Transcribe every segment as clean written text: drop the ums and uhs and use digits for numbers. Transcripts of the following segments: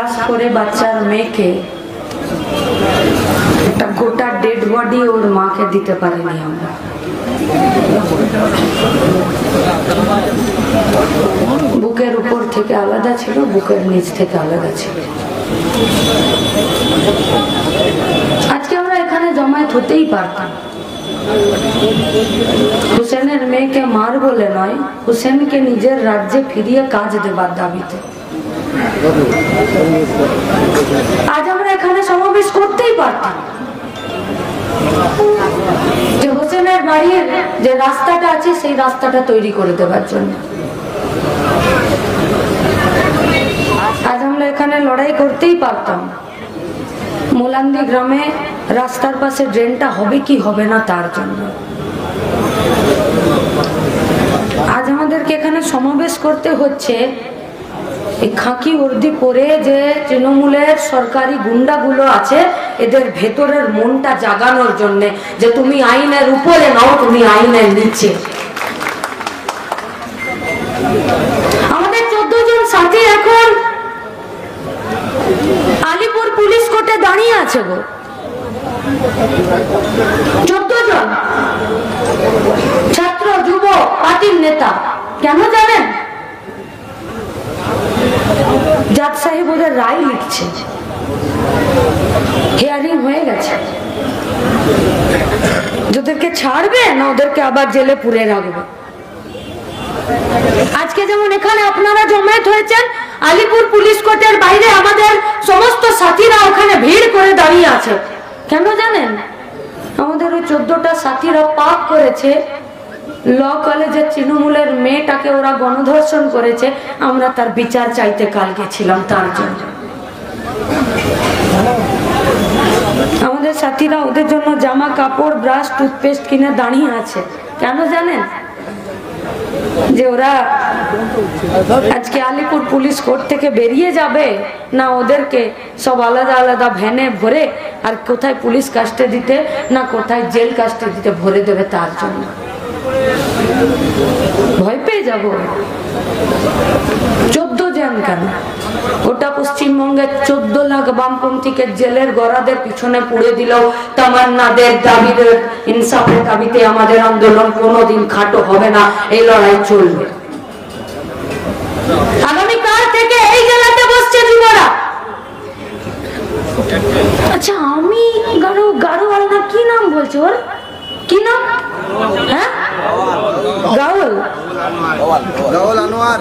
Class করে বাচ্চার মেয়েকে একটা গোটা ডেড বডি ওর মাকে দিতে পারিনি আমরা। বুকের উপর থেকে আলাদা ছিল, বুকের নিচ থেকে আলাদা ছিল। আজকে আমরা এখানে জমায়েত হতেই পারতাম। হুসেনের মেয়েকে মার বলে নয়, হুসেনকে নিজের রাজ্যে ফিরিয়ে কাজ দেবার দাবিতে। আজ আমরা এখানে সমাবেশ করতেই পারতাম যে হোসেনের বাড়ির যে রাস্তাটা আছে সেই রাস্তাটা তৈরি করে দেবার জন্য। আজ আমরা এখানে লড়াই করতেই পারতাম মোলান্দি গ্রামে রাস্তার পাশে ড্রেনটা হবে কি হবে না তার জন্য। আজ আমাদেরকে এখানে সমাবেশ করতে হচ্ছে এই খাকি বর্দি পরে যে তৃণমূলের সরকারি গুন্ডাগুলো আছে এদের ভেতরের মনটা জাগানোর জন্য যে তুমি আইনের উপরে নাও, তুমি আইনের নিচে। আমাদের 14 জন সাথী এখন আলিপুর পুলিশ কোর্টে দাঁড়িয়ে আছে গো। 14 জন ছাত্র, যুব পার্টির নেতা। কেন জানেন? জাজ সাহেব ওদের রায় লিখছে, হিয়ারিং হয়ে গেছে, ওদেরকে ছাড়বে না ওদেরকে আবার জেলে পুরে রাখবে। আজকে যেমন এখানে আপনারা জমায়েত হয়েছেন, আলিপুর পুলিশ কোর্টের বাইরে আমাদের সমস্ত সাথীরা ওখানে ভিড় করে দাঁড়িয়ে আছে। কেন জানেন? আমাদের ওই 14টা সাথীরা পাপ করেছে, ল কলেজের তৃণমূলের মেয়েটাকে ওরা গণধর্ষণ করেছে, আমরা তার বিচার চাইতে কাল গেছিলাম তার জন্য। আমাদের সাথীরা ওদের জন্য জামা কাপড়, ব্রাশ, টুথপেস্ট কিনে দাঁড়িয়ে আছে। কেন জানেন? যে ওরা আজকে আলিপুর পুলিশ কোর্ট থেকে বেরিয়ে যাবে না ওদেরকে সব আলাদা আলাদা ভ্যানে ভরে আর কোথায় পুলিশ কাস্টাডিতে না কোথায় জেল কাস্টাডিতে ভরে দেবে তার জন্য। ভয় পেয়ে যাব। 14 জন কেন, ওটা পশ্চিমবঙ্গের 14 লাখ বামপন্থীকে জেলের গড়াদের পিছনে পুড়ে দিলেও তামান্নাদের দাবিদের ইনসাফের দাবিতে আমাদের আন্দোলন কোনোদিন খাটো হবে না। এই লড়াই চলবে। আগামীকাল থেকে এই জেলাতে বসছে যুবরা। আচ্ছা, আমি গাড়োয়াল না কি নাম বলছো ওর? কি নাম? হ্যাঁ, গাওয়াল আনোয়ার,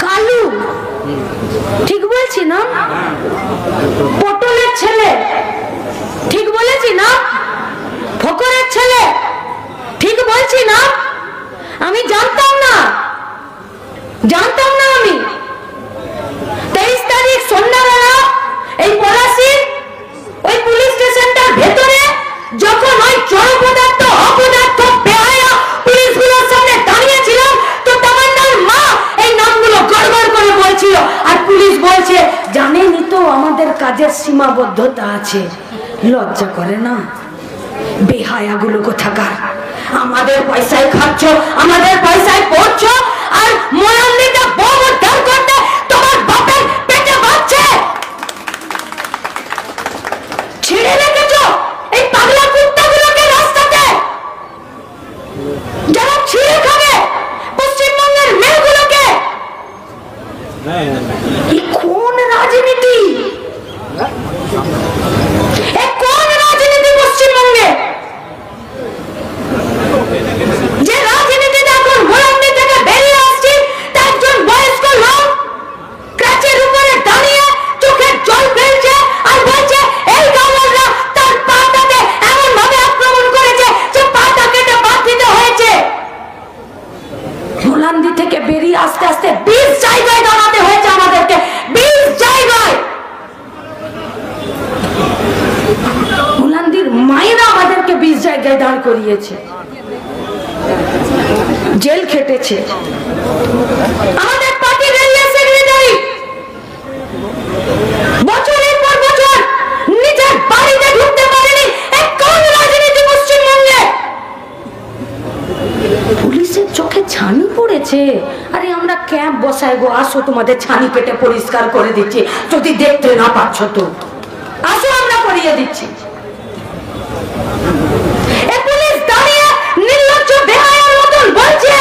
কালু, ঠিক বলছি না? পটলের ছেলে, ঠিক বলেছি না? ফকরের ছেলে, ঠিক বলছি না? আমি জানতাম না আমি 23 তারিখ সন্ধ্যাবেলা এই পলাশীর ওই পুলিশ স্টেশনটার ভেতরে যখন ওই জড়পদার্থ অপদার্থ বেহায়া পুলিশগুলোর সামনে দাঁড়িয়েছিলাম তো তামান্নার মা এই নামগুলো গড়গড় করে বলছিল আর পুলিশ বলছে জানেনই তো আমাদের কাজের সীমাবদ্ধতা আছে। লজ্জা করে না? বেহায়াগুলো কোথাকার। আমাদের পয়সায় খাচ্ছ, আমাদের পয়সায় পড়ছো আর মোলান্দিটা বোম উদ্ধার করতে তোমার বাপের পেটে বাঁচছে। ছেড়ে রেখেছো এই পাগলা কুত্তাগুলোকে রাস্তাতে, যারা ছিঁড়ে খাবে পশ্চিমবঙ্গের মেয়েগুলোকে। কোন রাজনীতি? কোন রাজনীতি পশ্চিমবঙ্গে? যে রাজনীতিতে এখন মোলান্দি থেকে বেরিয়ে আসছে তার একজন বয়স্ক লোক কাচের উপরে দাঁড়িয়ে চোখের জল ফেলছে আর বলছে এই গাওয়ালরা তার পাটাতে এমন ভাবে আক্রমণ করেছে যে পাটা কেটে বাদ দিতে হয়েছে। মোলান্দি থেকে বেরিয়ে আস্তে আস্তে 20 জায়গায় দাঁড়াতে হয়েছে আমাদেরকে, 20 জায়গায়। মোলান্দির মায়েরা আমাদেরকে 20 জায়গায় দাঁড় করিয়েছে, জেল খেটেছে। আমাদের পার্টির এরিয়া সেক্রেটারি বছরের পর বছর নিজের বাড়িতে ঢুকতে পারেনি। কোন রাজনীতি পশ্চিমবঙ্গে? পুলিশের চোখে ছানি পড়েছে। আরে আমরা ক্যাম্প কসাই গো আসো, তোমাদের ছানি কেটে পরিষ্কার করে দিচ্ছি, যদি দেখতে না পাচ্ছ তো আসো, আমরা করিয়ে দিচ্ছি। পুলিশ দাঁড়িয়ে নির্লজ্জ বেহায়ার মতন বলছে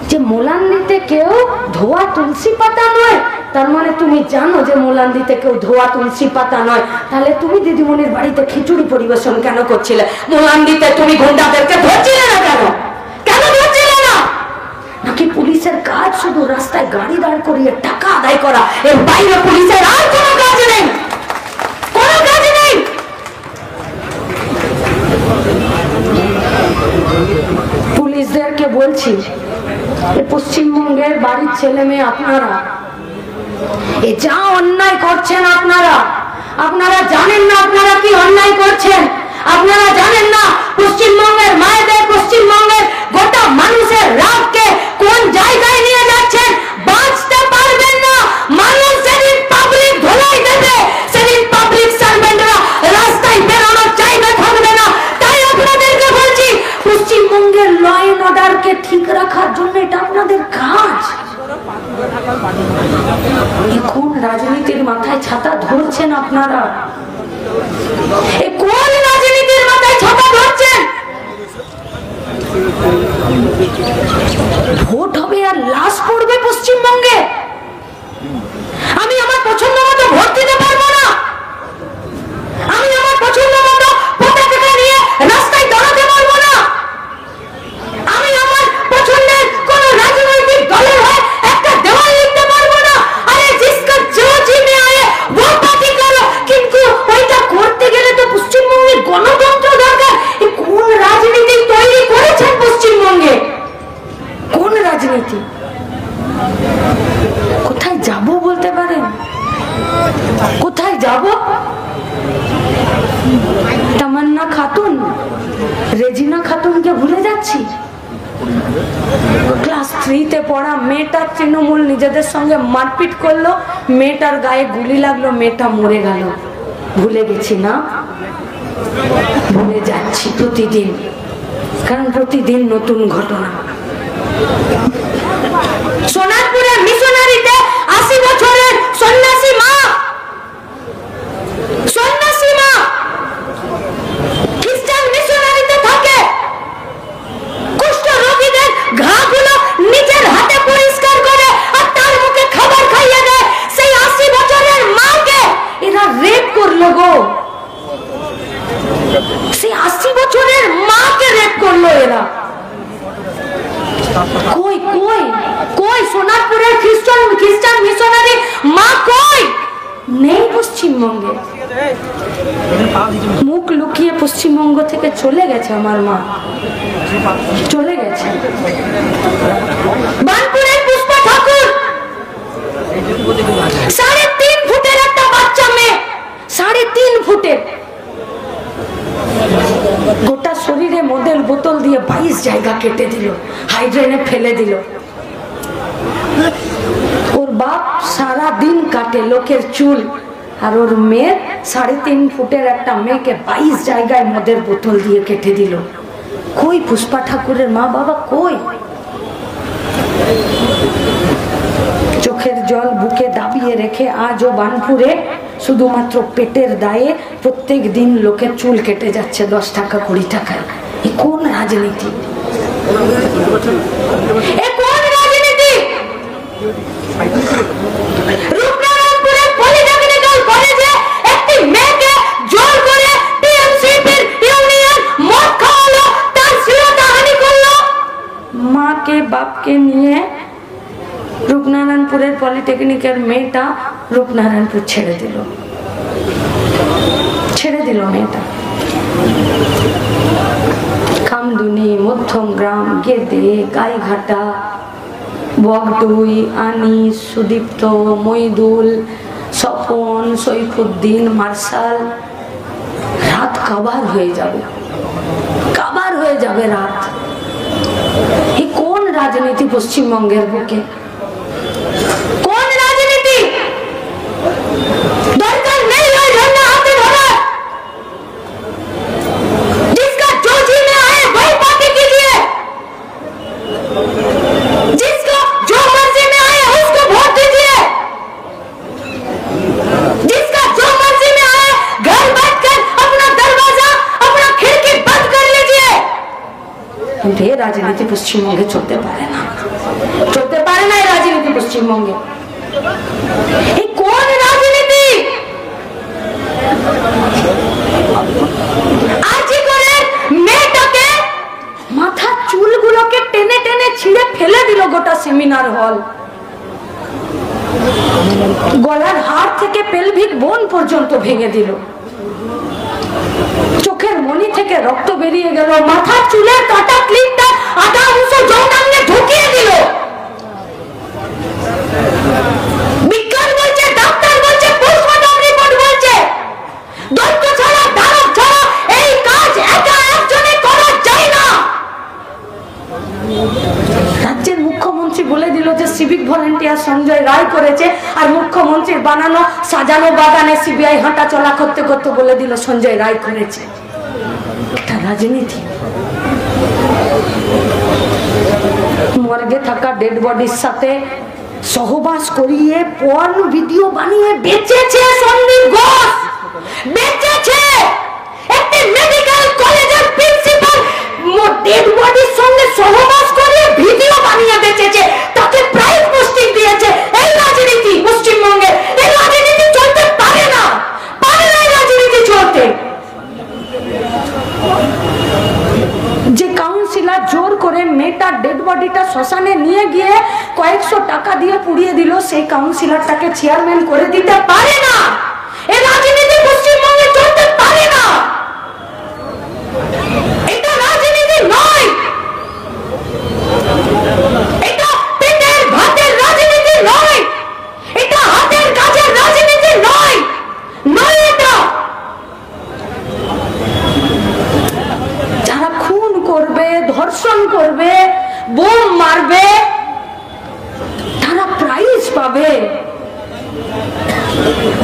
যে মোলান্দিতে কেউ ধোয়া তুলসী পাতা নয়। তার মানে তুমি জানো যে মোলান্দিতে কেউ ধোয়া তুলসী পাতা নয়, তাহলে তুমি দিদিমণির বাড়িতে খিচুড়ি পরিবেশন কেন করছিলে? মোলান্দিতে তুমি গুন্ডাদেরকে ধরছিলে না কেন? কেন ধরছিলে না? নাকি পুলিশের কাজ শুধু রাস্তায় গাড়ি দাঁড় করিয়ে টাকা আদায় করা, এর বাইরে পুলিশের আর কোনো কাজ নেই, কোনো কাজ নেই? পুলিশদেরকে বলছি, পশ্চিমবঙ্গের বাড়ির ছেলে মেয়ে আপনারা এ যা অন্যায় করছেন, আপনারা জানেন না আপনারা কি অন্যায় করছেন? আপনারা জানেন না পশ্চিমবঙ্গের মায়েদের, পশ্চিমবঙ্গের গোটা মানুষের রাগকে কোন জায়গায় নিয়ে যাচ্ছেন? বাঁচতে পারবেন না। মানুষ সেদিন পাবলিক ধোলাই দেবে, সেদিন পাবলিক সার্ভেন্টরা রাস্তায় বেরোনোর চাইবে থাকবে না। তাই আপনাদেরকে বলছি, পশ্চিমবঙ্গের ল এন্ড অর্ডারকে ঠিক রাখার জন্য এটা আপনাদের কাজ। কোন রাজনীতির মাথায় ছাতা ধরছেন আপনারা? কোন রাজনীতির মাথায় ছাতা ধরছেন? ভোট হবে আর লাশ পড়বে পশ্চিমবঙ্গে। আমি আমার পছন্দ মতো ভোট দিতে পারবো না, আমি আমার পছন্দ মতো পতাকা নিয়ে রাস্তায় দাঁড়াতে পারবো না, আমি আমার পছন্দের কোন রাজনৈতিক দলের হয়ে একটা দেওয়াল লিখতে পারবো না। আরে জিসকা जो जी में आए वो पार्टी करो, কিন্তু ওইটা করতে গেলে তো পশ্চিমবঙ্গের গণতন্ত্র দরকার। কোন রাজনীতি তৈরি করেছেন পশ্চিমবঙ্গে? কোন রাজনীতি? কোথায় যাব বলতে পারেন? কোথায় যাব? তামান্না খাতুন, রেজিনা খাতুনকে ভুলে যাচ্ছি। ক্লাস 3-তে পড়া মেয়েটা তৃণমূল নিজেদের সঙ্গে মারপিট করলো, মেয়েটার গায়ে গুলি লাগলো, মেয়েটা মরে গেল। ভুলে গেছি না? ভুলে যাচ্ছি প্রতিদিন, কারণ প্রতিদিন নতুন ঘটনা। সোনারপুরের মিশনারিতে 80 বছরের সন্ন্যাসী মা খ্রিস্টান মিশনারিতে থাকে, কুষ্ঠ রোগীদের ঘাগুলো নিজের হাতে পরিষ্কার করে আর তার মুখে খাবার খাইয়ে দেয়। সেই 80 বছরের মাকে এরা রেপ করলো গো, সেই 80 বছরের মাকে রেপ করলো এরা। কই কই কই সোনারপুরের খ্রিস্টান মিশনারি মা কই? নেই পশ্চিমবঙ্গে। মুখ লুকিয়ে পশ্চিমবঙ্গ থেকে চলে গেছে আমার মা, চলে গেছে। বানপুরের পুষ্পা ঠাকুর 3.5 ফুটের একটা বাচ্চা মেয়ে, 3.5 ফুটের, গোটা শরীরে মদের বোতল দিয়ে 22 জায়গা কেটে দিল, হাইড্রেনে ফেলে দিল। ওর বাপ সারা দিন কাটে লোকের চুল, আর ওর মেয়ে 3.5 ফুটের একটা মেয়েকে 22 জায়গায় মদের বোতল দিয়ে কেটে দিল। কই পুষ্পা ঠাকুরের মা বাবা কই? চোখের জল বুকে দাবিয়ে রেখে আজও বানপুরে শুধুমাত্র পেটের দায়ে প্রত্যেক দিন লোকের চুল কেটে যাচ্ছে 10 টাকা 20 টাকায়। এ কোন রাজনীতি? এ কোন রাজনীতি? রূপনারায়ণপুরের পলিটেকনিক্যাল কলেজে একটি মেয়েকে জোর করে টিএমসিপির ইউনিয়ন মদ খাওয়ালো, তার শ্লীলতাহানি করলো। মাকে বাপকে নিয়ে রূপনারায়ণপুরের পলিটেকনিকের মেয়েটা রূপনারায়ণপুর ছেড়ে দিল মেয়েটা। কামদুনি, মধ্যমগ্রাম, গেদে, গাইঘাটা, বগডুই, আনিস, সুদীপ্ত, মইদুল, স্বপন, সৈফুদ্দিন, মার্শাল, রাত কাবার হয়ে যাবে রাত। এই কোন রাজনীতি পশ্চিমবঙ্গের বুকে? কোন রাজনীতি? দরকার নেই ওই ঝন্ডা হাতে ধরা। जिसका जो जी में आए वही पार्टी कीजिए, जिसको जो मर्जी কিন্তু এই রাজনীতি পশ্চিমবঙ্গে চলতে পারে না, চলতে পারে না এই রাজনীতি পশ্চিমবঙ্গে। এই কোন রাজনীতি? আজি করে মেয়েটাকে মাথার চুলগুলোকে টেনে টেনে ছিঁড়ে ফেলে দিল গোটা সেমিনার হল, গলার হাড় থেকে পেলভিক বোন পর্যন্ত ভেঙে দিল, চোখের মনি থেকে রক্ত বেরিয়ে গেল, মাথার চুলের কাটা ক্লিপটা আধা অংশ যৌনাঙ্গে ঢুকিয়ে দিল। বিজ্ঞান বলছে, ডাক্তার বলছে, পোস্টমর্টম রিপোর্ট বলছে দৈত্য ছাড়া দানব ছাড়া এই কাজ একা একজনে করা যায় না। রাজ্যের মুখ্যমন্ত্রী বলে দিল যে সিভিক ভলেন্টিয়ার সঞ্জয় রায় করেছে, আর মুখ্যমন্ত্রীর বানানো সাজানো বাগানে সিবিআই হাঁটা চলা করতে করতে বলে দিল সঞ্জয় রায় করেছে। এটা রাজনীতি। মর্গে থাকা ডেড বডির সাথে সহবাস করিয়ে পর্ন ভিডিও বানিয়ে বেচেছে সন্দীপ ঘোষ, বেচেছে। একটি মেডিকেল কলেজের প্রিন্সিপাল ডেড বডির সঙ্গে সহবাস করিয়ে ভিডিও বানিয়ে বেচেছে, তাকে প্রাইজ পোস্টিং দিয়েছে। এই রাজনীতি পশ্চিমবঙ্গে, এই রাজনীতি চলতে পারে না, পারে না এই রাজনীতি চলতে। যে কাউন্সিলর জোর করে মেয়েটার ডেড বডিটা শ্মশানে নিয়ে গিয়ে কয়েকশো টাকা দিয়ে পুড়িয়ে দিল, সেই কাউন্সিলরটাকে চেয়ারম্যান করে দিতে পারে না। এই রাজনীতি পশ্চিমবঙ্গে চলতে পারে না। এটা রাজনীতি নয়, এটা পেটের ভাতের রাজনীতি নয়, এটা হাতের কাজের রাজনীতি নয়, নয় এটা। যারা খুন করবে, ধর্ষণ করবে, বোম মারবে, তারা প্রাইজ পাবে।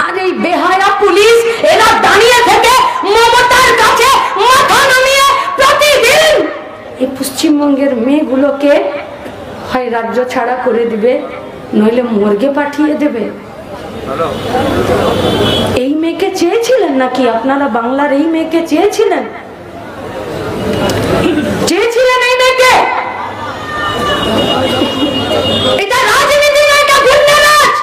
আর এই বেহায়া পুলিশ এরা দাঁড়িয়ে থেকে মমতার কাছে মাথা নামিয়ে প্রতিদিন এই পশ্চিমবঙ্গের মেয়েগুলোকে হয় রাজ্য ছাড়া করে দিবে, নইলে মর্গে পাঠিয়ে দেবে। এই মেয়েকে চেয়েছিলেন নাকি আপনারা? বাংলার এই মেয়েকে চেয়েছিলেন? চেয়েছিলেন এই মেয়েকে? এটা রাজনীতি না, এটা গুন্ডারাজ।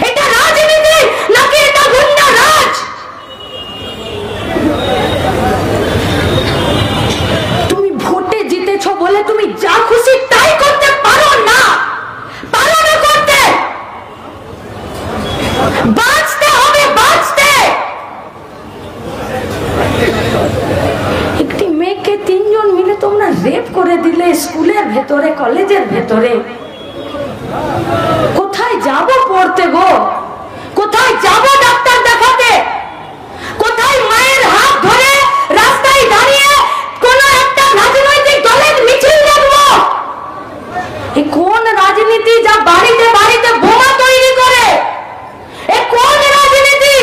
এটা রাজনীতি নাকি এটা গুন্ডারাজ? তুমি ভোটে জিতেছো বলে তুমি যা খুশি তাই করতে পারো না, পারো না করতে। বাঁচতে হবে, বাঁচতে। একটি মেয়েকে তিনজন মিলে তোমরা রেপ করে দিলে স্কুলের ভেতরে, কলেজের ভেতরে। কোথায় যাব পড়তে গো? কোথায় যাব ডাক্তার দেখাতে? কোথায় মায়ের হাত ধরে রাস্তায় দাঁড়িয়ে কোন একটা রাজনৈতিক দলের মিছিল দেখবো? এই কোন রাজনীতি যা বাড়িতে বাড়িতে বোমা তৈরি করে? এই কোন রাজনীতি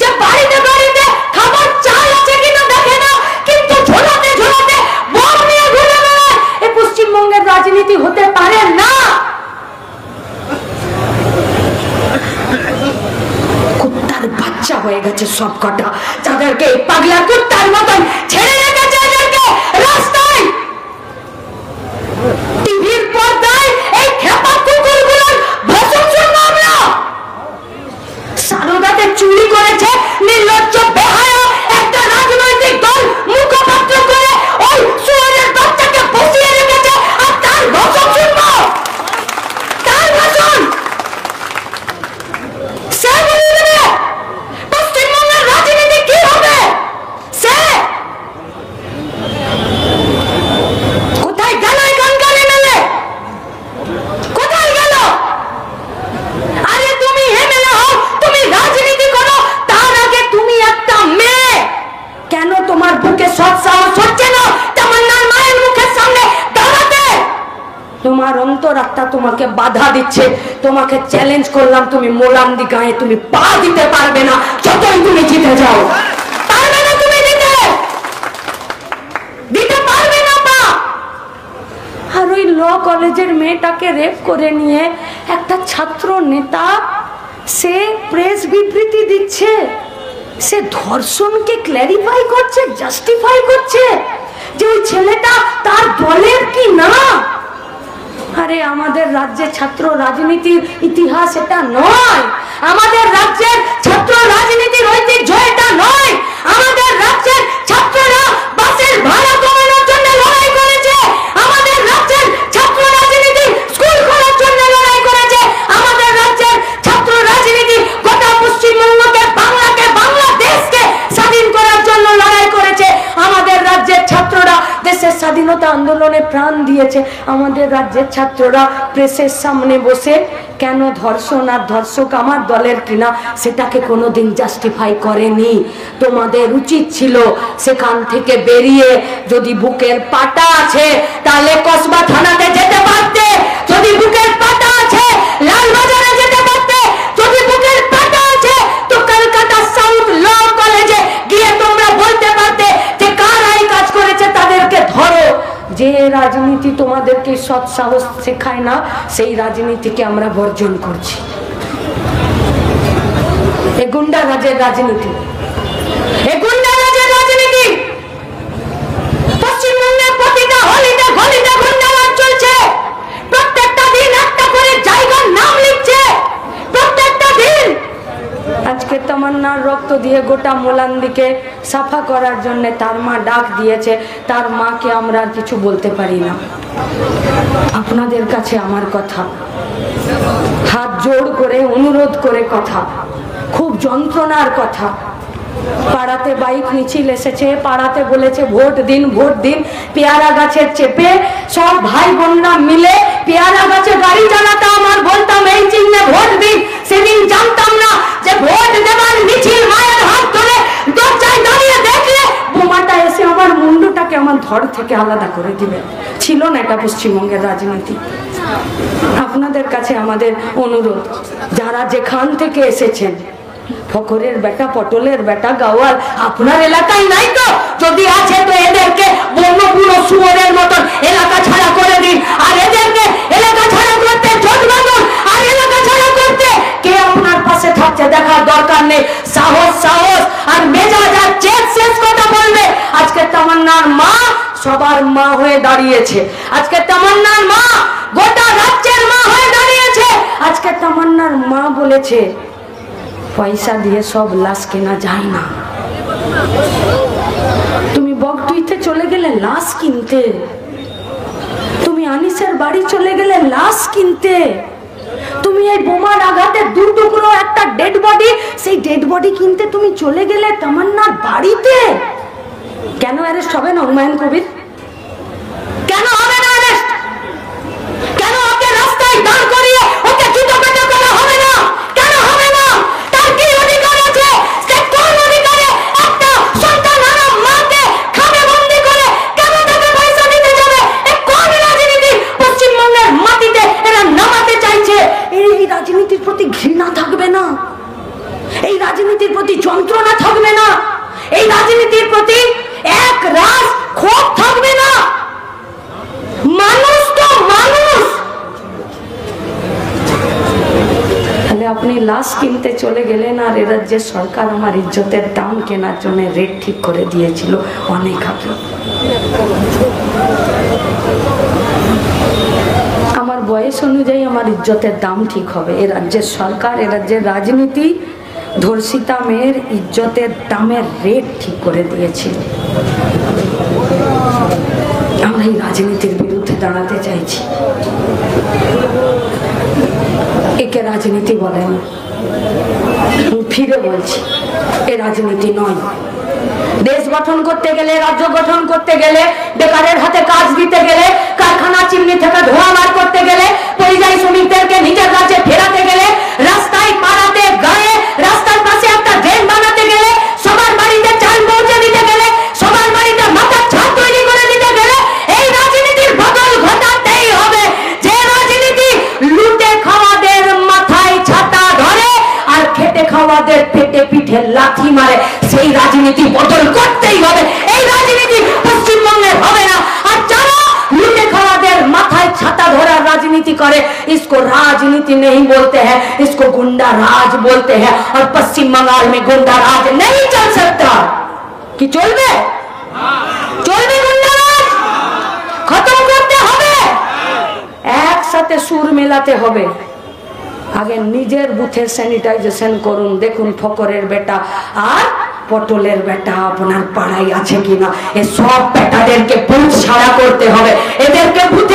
যে বাড়িতে বাড়িতে খাবার চাল আছে কিনা দেখে না, কিন্তু ঝোলাতে ঝোলাতে বোম নিয়ে ঘুরে বেড়ায়? এই পশ্চিমবঙ্গের রাজনীতি হতে পারে না। কুত্তার বাচ্চা হয়ে গেছে সব কটা, যাদেরকে পাগলা কুত্তার মতন ছেড়ে রেখেছে এদেরকে রাস্তায়, টিভির পর্দায় এই খেপা কুকুরগুলোর ভাষণ শুনবো আমরা। সারদাতে চুরি করেছে নির্লজ্জ বেহায়া একটা রাজনৈতিক দল মুখপাত্র করে ওই সুয়ারের বাচ্চাকে বসিয়ে রেখেছে, আর তার ভাষণ শুনবো, তার ভাষণ। সে বলে দেবে পশ্চিমবঙ্গের রাজনীতি কি হবে। সে কোথায় গেল এখানকার এমএলএ? কোথায় গেল? আরে তুমি এমএলএ হও, তুমি রাজনীতি করো, তার আগে তুমি একটা মেয়ে। কেন তোমার বুকে সৎ সাহস হচ্ছে না তামান্নার মায়ের মুখের সামনে দাঁড়াতে? তোমার অন্তরাত্মা তোমাকে বাধা দিচ্ছে। তোমাকে চ্যালেঞ্জ করলাম, তুমি মোলান্দি গায়ে তুমি পা দিতে পারবে না, যতই তুমি জিতে যাও। পারবে না, তুমি দিতে পারবে না পা। আর ওই ল কলেজের মেয়েটাকে রেপ করে নিয়ে একটা ছাত্র নেতা সে প্রেস বিবৃতি দিচ্ছে, সে ধর্ষণকে ক্ল্যারিফাই করছে, জাস্টিফাই করছে। যে ওই ছেলেটা তার দলের কি না। আরে আমাদের রাজ্যের ছাত্র রাজনীতির ইতিহাস এটা নয়, আমাদের রাজ্যের ছাত্র রাজনীতির ঐতিহ্য এটা নয়। আমাদের রাজ্যের ছাত্ররা বাসের ভাড়া কমানোর জন্য লড়াই করেছে, আমাদের রাজ্যের ছাত্র রাজনীতি স্কুল খোলার জন্য লড়াই করেছে, আমাদের রাজ্যের ছাত্র রাজনীতি গোটা পশ্চিমবঙ্গকে, বাংলাকে, বাংলাদেশকে স্বাধীন করার জন্য লড়াই করেছে। আমাদের রাজ্যের ছাত্ররা দেশের স্বাধীনতা আন্দোলনে প্রাণ দিয়েছে। আমাদের রাজ্যের ছাত্ররা প্রেসের সামনে বসে কেন ধর্ষণ আর ধর্ষক আমার দলের কিনা সেটাকে কোনোদিন জাস্টিফাই করেনি। তোমাদের উচিত ছিল সেখান থেকে বেরিয়ে, যদি বুকের পাটা আছে তাহলে কসবা থানাতে যেতে পারতে, যদি বুকের পাটা আছে লালবাজারে যেতে পারতে, যদি বুকের পাটা আছে তো কলকাতা সাউথ ল কলেজে গিয়ে তোমরা বলতে পারতে যে কারা এই কাজ করেছে তাদেরকে ধরো। যে রাজনীতি তোমাদেরকে সৎ সাহস শেখায় না, সেই রাজনীতিকে আমরা বর্জন করছি। এ গুন্ডা রাজের রাজনীতি, এ গুন্ডা রাজের রাজনীতি। পশ্চিমবঙ্গের প্রতিটা হলিতে গলিতে গুন্ডা রাজ চলছে। প্রত্যেকটা দিন একটা করে জায়গার নাম লিখছে, প্রত্যেকটা দিন। আজকে তামান্নার রক্ত দিয়ে গোটা মোলান্দিকে সাফা করার জন্য তার মা ডাক দিয়েছে। তার মাকে আমরা আর কিছু বলতে পারি না। আপনাদের কাছে আমার কথা, হাত জোড় করে অনুরোধ করে কথা, খুব যন্ত্রণার কথা। পাড়াতে বাইক মিছিল এসেছে, পাড়াতে বলেছে ভোট দিন, ভোট দিন। পেয়ারা গাছের চেপে সব ভাই বোনরা মিলে পেয়ারা গাছে গাড়ি চালাতাম আর বলতাম এই চিহ্নে ভোট দিন। সেদিন জানতাম না যে ভোট দেবার মিছিল মায়ের হাত ধরে দরজায় দাঁড়িয়ে দেখলে বোমাটা এসে আমার মুন্ডটাকে আমার ধর থেকে আলাদা করে দিবে। ছিল না এটা পশ্চিমবঙ্গের রাজনীতি। আপনাদের কাছে আমাদের অনুরোধ, যারা যেখান থেকে এসেছেন, ফকরের বেটা, পটলের বেটা, গাওয়াল আপনার এলাকায় নাই তো? যদি আছে তো এদেরকে বন্যপুর শুয়োরের মতন এলাকা ছাড়া করে দিন। আর এদেরকে এলাকা ছাড়া করতে জোট বাঁধুন। আর এলাকা ছাড়া করতে কে আপনার পাশে থাকছে দেখার দরকার নেই। সাহস সাহস আর মেজাজ আর চেক শেষ কথা বলবে। আজকে তামান্নার মা সবার মা হয়ে দাঁড়িয়েছে। আজকে তামান্নার মা গোটা রাজ্যের মা হয়ে দাঁড়িয়েছে। আজকে তামান্নার মা বলেছে পয়সা দিয়ে সব লাশ কেনা যায় না। তুমি বকটুইতে চলে গেলে লাশ কিনতে, তুমি আনিসের বাড়ি চলে গেলে লাশ কিনতে, তুমি এই বোমার আঘাতে দু টুকরো একটা ডেড বডি, সেই ডেড বডি কিনতে তুমি চলে গেলে তামান্নার বাড়িতে। কেন অ্যারেস্ট হবে না হুমায়ুন কবির? কেন হবে না অ্যারেস্ট? কেন ওকে রাস্তায় দাঁড় করিয়ে ওকে জুতো পেটা করা হবে না? কেন হবে না? তার কি অধিকার আছে? সে কোন অধিকারে একটা সন্তান হারা মাকে খামে বন্দি করে কেন তাকে পয়সা দিতে যাবে? এ কোন রাজনীতি পশ্চিমবঙ্গের মাটিতে এরা নামাতে চাইছে? এই রাজনীতির প্রতি ঘৃণা থাকবে না? এই রাজনীতির প্রতি যন্ত্রণা থাকবে না? এই রাজনীতির প্রতি এক রাস ক্ষোভ থাকবে না? মানুষ তো মানুষ। তাহলে আপনি লাশ কিনতে চলে গেলেন আর এ রাজ্যের সরকার আমার ইজ্জতের দাম কেনার জন্য রেট ঠিক করে দিয়েছিল অনেক আগে। আমার বয়স অনুযায়ী আমার ইজ্জতের দাম ঠিক হবে। এ রাজ্যের সরকার, এ রাজ্যের রাজনীতি ধর্ষিতা মেয়ের ইজ্জতের দামের রেট ঠিক করে দিয়েছিল। আমরা এই রাজনীতির বিরুদ্ধে দাঁড়াতে চাইছি। একে রাজনীতি বলে না। ফিরে বলছি, এ রাজনীতি নয়। দেশ গঠন করতে গেলে, রাজ্য গঠন করতে গেলে, বেকারের হাতে কাজ দিতে গেলে, কারখানা চিমনি থেকে ধোঁয়া বার করতে গেলে, পরিযায়ী শ্রমিকদেরকে নিজের কাছে ফেরাতে গেলে, রাস্তায় পাড়াতে গায়ে রাস্তার পাশে একটা ড্রেন বানাতে গেলে, সবার বাড়িতে চাল পৌঁছে দিতে গেলে, সবার বাড়িতে মাথার ছাদ তৈরি করে দিতে গেলে এই রাজনীতির বদল ঘটাতেই হবে। যে রাজনীতি লুটে খাওয়াদের মাথায় ছাতা ধরে আর খেটে খাওয়াদের পেটে পিঠে লাথি মারে, সেই রাজনীতি বদল করতেই হবে। এই রাজনীতি পশ্চিমবঙ্গের হবে না। আর যারা लूटे खवादेर माथाय छाता धरा राजनीति करे, इसको राजनीति नहीं बोलते हैं, इसको गुंडा राज बोलते हैं। और पश्चिम बंगाल में गुंडा राज नहीं चल सकता। कि चलबे? चलबे गुंडा राज? সাথে সুর মেলাতে হবে। আগে নিজের বুথের স্যানিটাইজেশন করুন, দেখুন ফকরের বেটা আর পটলের বেটা আপনার পাড়ায় আছে কিনা। এ সব বেটাদেরকে বুথ ছাড়া করতে হবে, এদেরকে বুথ